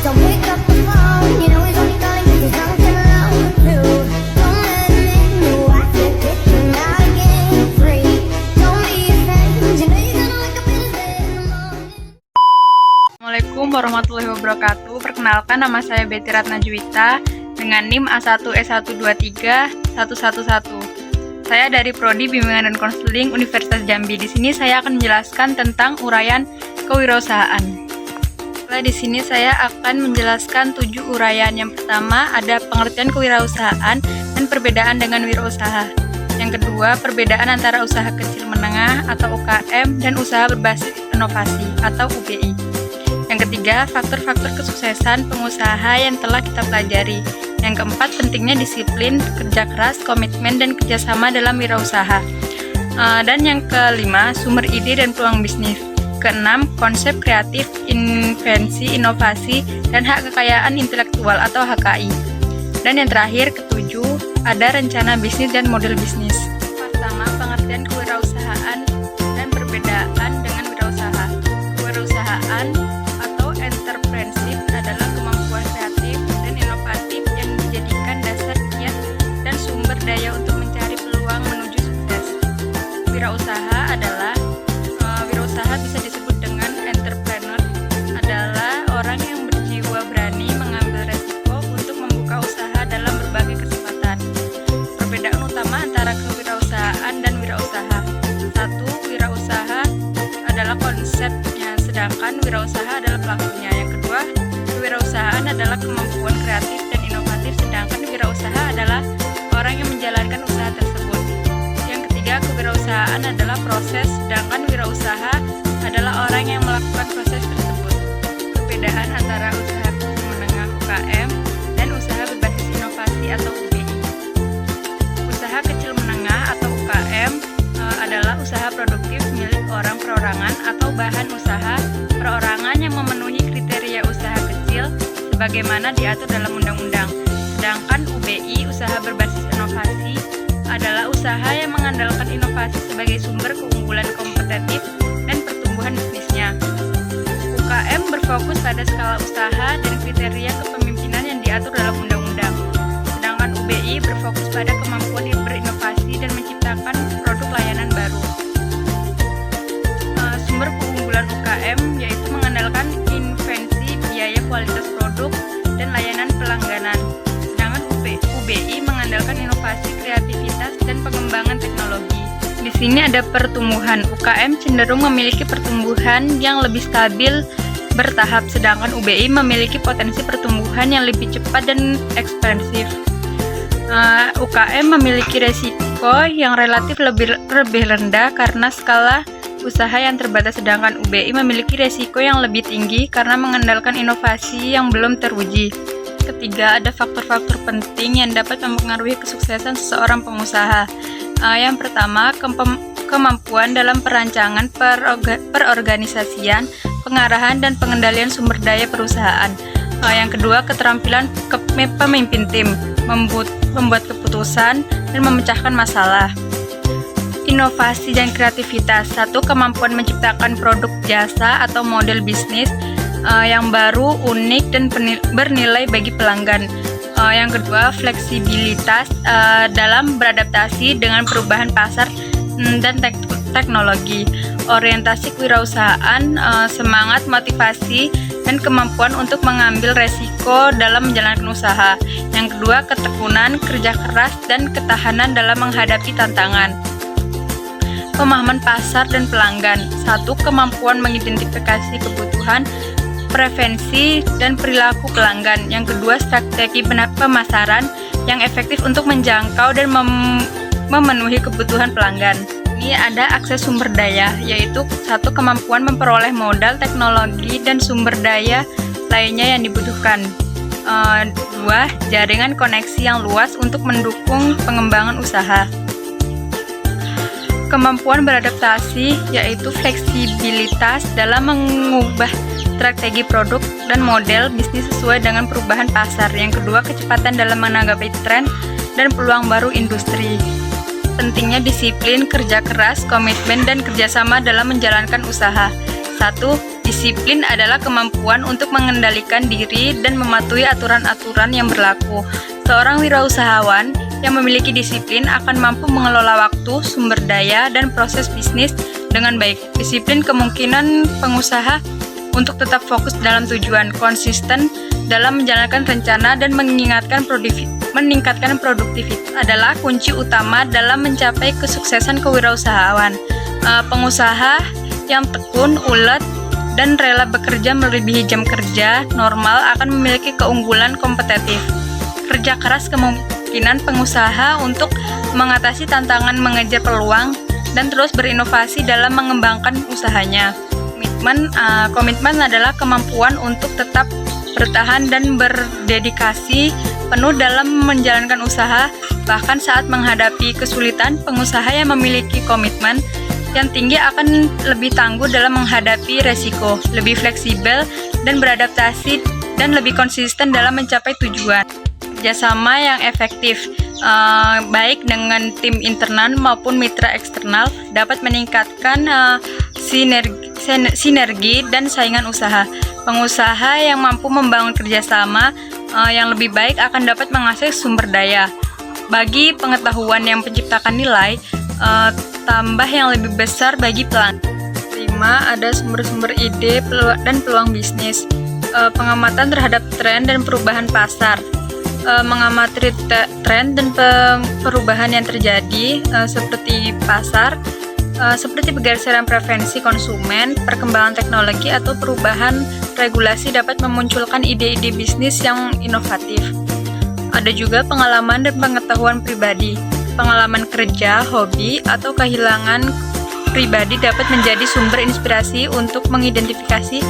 Don't pick up the phone, you know he's only calling 'cause he's drunk and alone. Rude, don't let him in, no, I can't pick him out again. Free, don't be afraid, you know you're gonna wake up in his bed in the morning. Assalamualaikum warahmatullahi wabarakatuh. Perkenalkan, nama saya Betty Ratna Juwita dengan NIM A1S1231111. Saya dari Prodi Bimbingan dan Konseling Universitas Jambi. Di sini saya akan menjelaskan tentang uraian kewirausahaan. Di sini saya akan menjelaskan 7 uraian. Yang pertama ada pengertian kewirausahaan dan perbedaan dengan wirausaha. Yang kedua, perbedaan antara usaha kecil menengah atau UKM dan usaha berbasis inovasi atau UBI. Yang ketiga, faktor-faktor kesuksesan pengusaha yang telah kita pelajari. Yang keempat, pentingnya disiplin, kerja keras, komitmen, dan kerjasama dalam wirausaha. Dan yang kelima, sumber ide dan peluang bisnis. Keenam, konsep kreatif, invensi, inovasi, dan hak kekayaan intelektual atau HKI. Dan yang terakhir, ketujuh, ada rencana bisnis dan model bisnis. Pertama, pengertian kewirausahaan dan perbedaan dengan wirausaha. Kewirausahaan atau entrepreneurship adalah kemampuan kreatif dan inovatif yang dijadikan dasar niat dan sumber daya untuk mencari peluang menuju sukses. Wirausaha bisa disebut dengan entrepreneur, adalah orang yang berjiwa berani mengambil resiko untuk membuka usaha dalam berbagai kesempatan. Perbedaan utama antara kewirausahaan dan wirausaha. 1. Wirausaha adalah konsepnya, sedangkan wirausaha adalah pelakunya. Yang kedua, kewirausahaan adalah kemampuan kreatif dan inovatif, sedangkan wirausaha adalah orang yang menjalankan usaha tersebut. Yang ketiga, kewirausahaan adalah proses, sedangkan wirausaha adalah orang yang melakukan proses tersebut. Perbedaan antara usaha kecil menengah UKM dan usaha berbasis inovasi atau UBI. Usaha kecil menengah atau UKM adalah usaha produktif milik orang perorangan atau bahan usaha perorangan yang memenuhi kriteria usaha kecil sebagaimana diatur dalam undang-undang. Sedangkan UBI, usaha berbasis inovasi, adalah usaha yang mengandalkan inovasi sebagai sumber keunggulan kompetitif dan pertumbuhan bisnisnya. UKM berfokus pada skala usaha dan kriteria kepemimpinan yang diatur dalam undang-undang. Sedangkan UBI berfokus pada kemampuan berinovasi dan menciptakan produk layanan baru. Sumber keunggulan UKM yaitu mengandalkan invensi, biaya, kualitas produk, dan layanan pelangganan. Sedangkan UBI mengandalkan inovasi, kreativitas, dan pengembangan teknologi. Di sini ada pertumbuhan. UKM cenderung memiliki pertumbuhan yang lebih stabil bertahap, sedangkan UBI memiliki potensi pertumbuhan yang lebih cepat dan ekspansif. UKM memiliki resiko yang relatif lebih rendah karena skala usaha yang terbatas, sedangkan UBI memiliki resiko yang lebih tinggi karena mengandalkan inovasi yang belum teruji. Ketiga, ada faktor-faktor penting yang dapat mempengaruhi kesuksesan seseorang pengusaha. Yang pertama, kemampuan dalam perancangan, perorganisasian, pengarahan, dan pengendalian sumber daya perusahaan. Yang kedua, keterampilan pemimpin tim, membuat keputusan, dan memecahkan masalah. Inovasi dan kreativitas. 1. Kemampuan menciptakan produk, jasa, atau model bisnis yang baru, unik, dan bernilai bagi pelanggan. Yang kedua, fleksibilitas dalam beradaptasi dengan perubahan pasar dan teknologi. Orientasi kewirausahaan, semangat, motivasi, dan kemampuan untuk mengambil resiko dalam menjalankan usaha. Yang kedua, ketekunan, kerja keras, dan ketahanan dalam menghadapi tantangan. Pemahaman pasar dan pelanggan. 1. Kemampuan mengidentifikasi kebutuhan, preferensi, dan perilaku pelanggan. Yang kedua, strategi pemasaran yang efektif untuk menjangkau dan memenuhi kebutuhan pelanggan. Ini ada akses sumber daya, yaitu 1. Kemampuan memperoleh modal, teknologi, dan sumber daya lainnya yang dibutuhkan. 2. Jaringan koneksi yang luas untuk mendukung pengembangan usaha. Kemampuan beradaptasi, yaitu fleksibilitas dalam mengubah strategi produk dan model bisnis sesuai dengan perubahan pasar. Yang kedua, kecepatan dalam menanggapi tren dan peluang baru industri. Pentingnya disiplin, kerja keras, komitmen, dan kerjasama dalam menjalankan usaha. 1. Disiplin adalah kemampuan untuk mengendalikan diri dan mematuhi aturan-aturan yang berlaku. Seorang wirausahawan yang memiliki disiplin akan mampu mengelola waktu, sumber daya, dan proses bisnis dengan baik. Disiplin kemungkinan pengusaha untuk tetap fokus dalam tujuan, konsisten dalam menjalankan rencana, dan meningkatkan produktivitas adalah kunci utama dalam mencapai kesuksesan kewirausahaan. Pengusaha yang tekun, ulet, dan rela bekerja melebihi jam kerja normal akan memiliki keunggulan kompetitif. Kerja keras kemungkinan pengusaha untuk mengatasi tantangan, mengejar peluang, dan terus berinovasi dalam mengembangkan usahanya. Komitmen adalah kemampuan untuk tetap bertahan dan berdedikasi penuh dalam menjalankan usaha. Bahkan saat menghadapi kesulitan, pengusaha yang memiliki komitmen yang tinggi akan lebih tangguh dalam menghadapi resiko, lebih fleksibel dan beradaptasi, dan lebih konsisten dalam mencapai tujuan. Kerjasama yang efektif, baik dengan tim internal maupun mitra eksternal, dapat meningkatkan sinergi dan saingan usaha. Pengusaha yang mampu membangun kerjasama yang lebih baik akan dapat mengakses sumber daya bagi pengetahuan yang menciptakan nilai tambah yang lebih besar bagi pelanggan. 5. Ada sumber-sumber ide dan peluang bisnis. Pengamatan terhadap tren dan perubahan pasar. Mengamati tren dan perubahan yang terjadi seperti pasar, seperti pergeseran preferensi konsumen, perkembangan teknologi, atau perubahan regulasi dapat memunculkan ide-ide bisnis yang inovatif. Ada juga pengalaman dan pengetahuan pribadi. Pengalaman kerja, hobi, atau kehilangan pribadi dapat menjadi sumber inspirasi untuk mengidentifikasi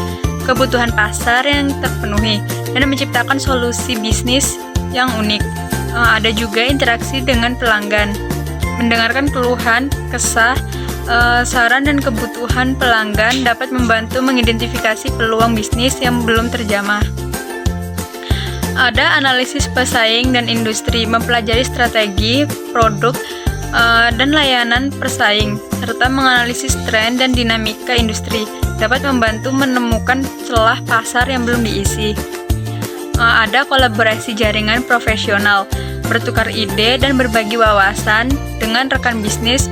kebutuhan pasar yang terpenuhi dan menciptakan solusi bisnis yang unik. Ada juga interaksi dengan pelanggan. Mendengarkan keluhan, kesah, saran, dan kebutuhan pelanggan dapat membantu mengidentifikasi peluang bisnis yang belum terjamah. Ada analisis pesaing dan industri, mempelajari strategi, produk, dan layanan pesaing, serta menganalisis tren dan dinamika industri, dapat membantu menemukan celah pasar yang belum diisi. Ada kolaborasi jaringan profesional, bertukar ide dan berbagi wawasan dengan rekan bisnis,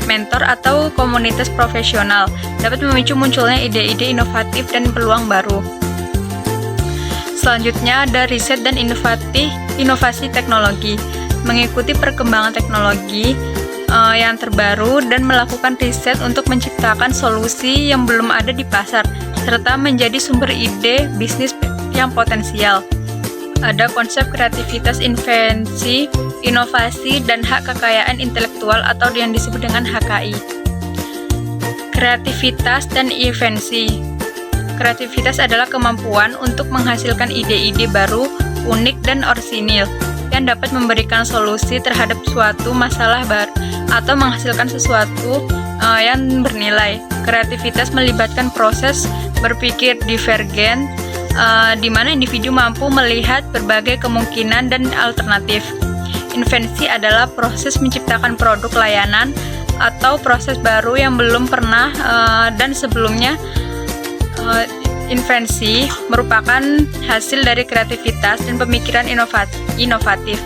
mentor, atau komunitas profesional, dapat memicu munculnya ide-ide inovatif dan peluang baru. Selanjutnya ada riset dan inovasi teknologi, mengikuti perkembangan teknologi yang terbaru dan melakukan riset untuk menciptakan solusi yang belum ada di pasar, serta menjadi sumber ide bisnis yang potensial. Ada konsep kreativitas, invensi, inovasi, dan hak kekayaan intelektual atau yang disebut dengan HKI. Kreativitas dan invensi. Kreativitas adalah kemampuan untuk menghasilkan ide-ide baru, unik, dan orisinil yang dapat memberikan solusi terhadap suatu masalah baru atau menghasilkan sesuatu yang bernilai. Kreativitas melibatkan proses berpikir divergen, di mana individu mampu melihat berbagai kemungkinan dan alternatif. Invensi adalah proses menciptakan produk, layanan, atau proses baru yang belum pernah dan sebelumnya. Invensi merupakan hasil dari kreativitas dan pemikiran inovatif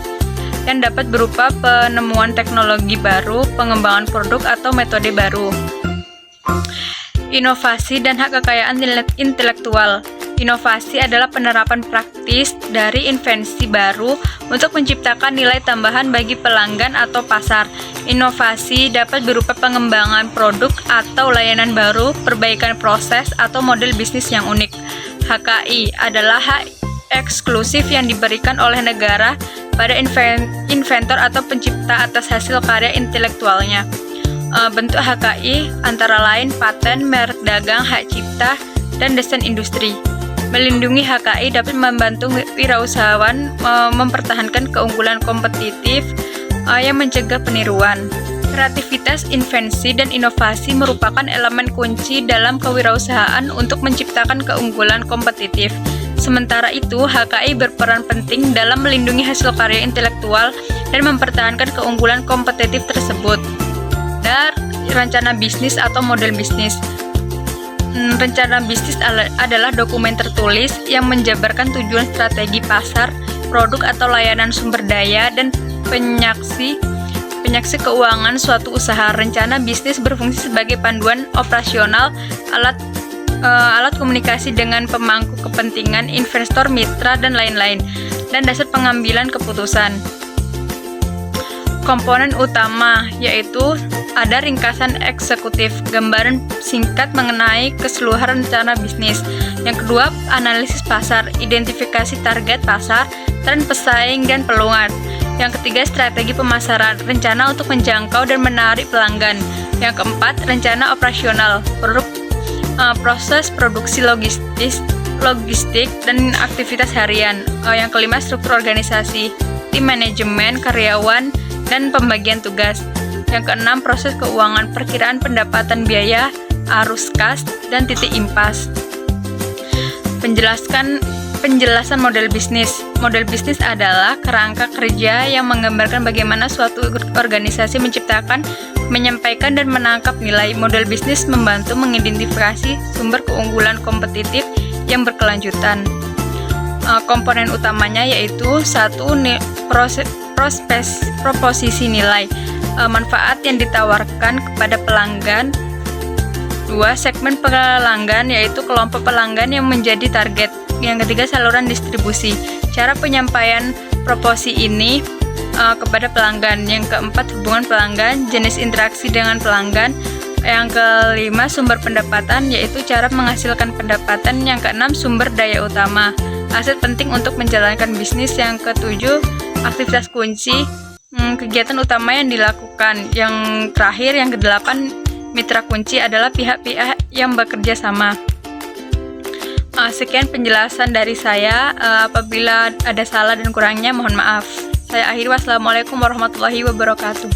yang dapat berupa penemuan teknologi baru, pengembangan produk, atau metode baru. Inovasi dan hak kekayaan intelektual. Inovasi adalah penerapan praktis dari invensi baru untuk menciptakan nilai tambahan bagi pelanggan atau pasar. Inovasi dapat berupa pengembangan produk atau layanan baru, perbaikan proses, atau model bisnis yang unik. HKI adalah hak eksklusif yang diberikan oleh negara pada inventor atau pencipta atas hasil karya intelektualnya. Bentuk HKI antara lain paten, merek dagang, hak cipta, dan desain industri. Melindungi HKI dapat membantu wirausahawan mempertahankan keunggulan kompetitif yang mencegah peniruan. Kreativitas, invensi, dan inovasi merupakan elemen kunci dalam kewirausahaan untuk menciptakan keunggulan kompetitif. Sementara itu, HKI berperan penting dalam melindungi hasil karya intelektual dan mempertahankan keunggulan kompetitif tersebut. Dan rencana bisnis atau model bisnis. Rencana bisnis adalah dokumen tertulis yang menjabarkan tujuan strategi pasar, produk atau layanan sumber daya, dan penyaksi keuangan suatu usaha. Rencana bisnis berfungsi sebagai panduan operasional, alat komunikasi dengan pemangku kepentingan, investor, mitra, dan lain-lain, dan dasar pengambilan keputusan. Komponen utama yaitu ada ringkasan eksekutif, gambaran singkat mengenai keseluruhan rencana bisnis. Yang kedua, analisis pasar, identifikasi target pasar, tren pesaing, dan peluang. Yang ketiga, strategi pemasaran, rencana untuk menjangkau dan menarik pelanggan. Yang keempat, rencana operasional, proses produksi logistik dan aktivitas harian. Yang kelima, struktur organisasi, tim manajemen, karyawan, dan pembagian tugas. Yang keenam, proses keuangan, perkiraan pendapatan, biaya, arus kas, dan titik impas. Penjelasan model bisnis. Model bisnis adalah kerangka kerja yang menggambarkan bagaimana suatu organisasi menciptakan, menyampaikan, dan menangkap nilai. Model bisnis membantu mengidentifikasi sumber keunggulan kompetitif yang berkelanjutan. Komponen utamanya yaitu satu, proposisi nilai, manfaat yang ditawarkan kepada pelanggan. 2. Segmen pelanggan, yaitu kelompok pelanggan yang menjadi target. Yang ketiga, saluran distribusi, cara penyampaian proposisi ini kepada pelanggan. Yang keempat, hubungan pelanggan, jenis interaksi dengan pelanggan. Yang kelima, sumber pendapatan, yaitu cara menghasilkan pendapatan. Yang keenam, sumber daya utama, aset penting untuk menjalankan bisnis. Yang ketujuh, aktivitas kunci, kegiatan utama yang dilakukan. Yang terakhir, yang kedelapan, mitra kunci adalah pihak-pihak yang bekerja sama. Sekian penjelasan dari saya. Apabila ada salah dan kurangnya, mohon maaf. Saya akhiri. Wassalamualaikum warahmatullahi wabarakatuh.